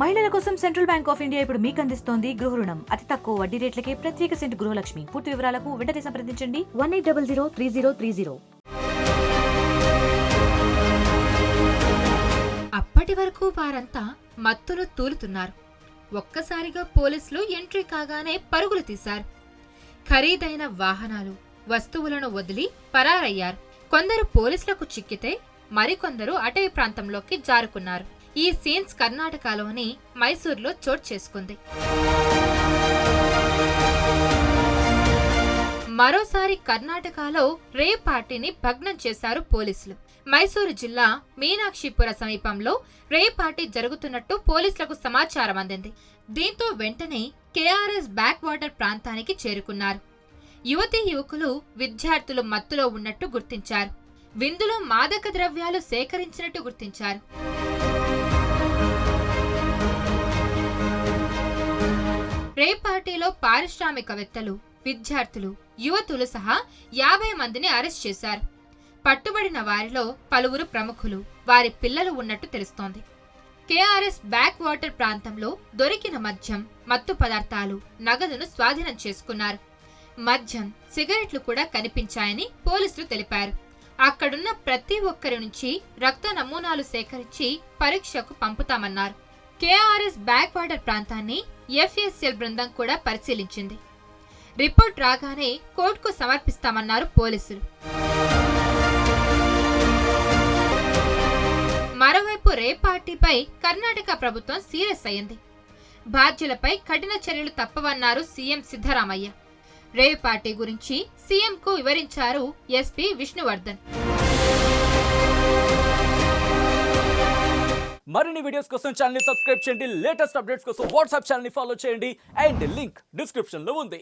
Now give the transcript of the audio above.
మహిళల కోసం central bank of India ఇప్పుడు మీకు అందిస్తోంది గృహ రుణం. అతి తక్కువ వడ్డీ రేట్లకే ప్రత్యేక సెంటు గృహలక్ష్మి. పూర్తి వివరాలకు వెంటనే సంప్రదించండి 18003030. అప్పటి వరకు వారంతా మత్తులో తూలుతున్నారు. ఒక్కసారిగా పోలీసులు ఎంట్రీ కాగానే పరుగులు తీశారు. ఖరీదైన వాహనాలు, వస్తువులను వదిలి పరారయ్యారు. కొందరు పోలీసులకు చిక్కితే మరికొందరు అటవీ ప్రాంతంలోకి జారుకున్నారు. ఈ సీన్స్ కర్ణాటకలోని మైసూర్లో చోటు చేసుకుంది. మరోసారి కర్ణాటకలో రేవ్ పార్టీని భగ్నం చేశారు పోలీసులు. మైసూరు జిల్లా మీనాక్షిపుర సమీపంలో రేవ్ పార్టీ జరుగుతున్నట్టు పోలీసులకు సమాచారం అందింది. దీంతో వెంటనే కేఆర్ఎస్ బ్యాక్ వాటర్ ప్రాంతానికి చేరుకున్నారు. యువతీ యువకులు, విద్యార్థులు మత్తులో ఉన్నట్టు గుర్తించారు. విందులో మాదక ద్రవ్యాలు సేకరించినట్టు గుర్తించారు. రేవ్ పార్టీలో పారిశ్రామికవేత్తలు, విద్యార్థులు, యువతులు సహా 50 మందిని అరెస్ట్ చేశారు. పట్టుబడిన వారిలో పలువురు ప్రముఖులు, వారి పిల్లలు ఉన్నట్టు తెలుస్తోంది. కేఆర్ఎస్ బ్యాక్ వాటర్ ప్రాంతంలో దొరికిన మద్యం, మత్తు పదార్థాలు, నగదును స్వాధీనం చేసుకున్నారు. మద్యం, సిగరెట్లు కూడా కనిపించాయని పోలీసులు తెలిపారు. అక్కడున్న ప్రతి ఒక్కరి నుంచి రక్త నమూనాలు సేకరించి పరీక్షకు పంపుతామన్నారు. కేఆర్ఎస్ బ్యాక్ వాటర్ ప్రాంతాన్ని ఎఫ్ఎస్ఎల్ బృందం కూడా పరిశీలించింది. రిపోర్ట్ రాగానే కోర్టుకు సమర్పిస్తామన్నారు పోలీసులు. మరోవైపు రేవ్ పార్టీపై కర్ణాటక ప్రభుత్వం సీరియస్ అయింది. బాధ్యులపై కఠిన చర్యలు తప్పవన్నారు సీఎం సిద్ధరామయ్య. రేవ్ పార్టీ గురించి సీఎంకు వివరించారు ఎస్పీ విష్ణువర్ధన్. మరిన్ని వీడియోస్ కోసం ఛానల్ ని సబ్స్క్రైబ్ చేయండి. లేటెస్ట్ అప్డేట్స్ కోసం వాట్సాప్ ఛానల్ ని ఫాలో చేయండి. అండ్ లింక్ డిస్క్రిప్షన్ లో ఉంది.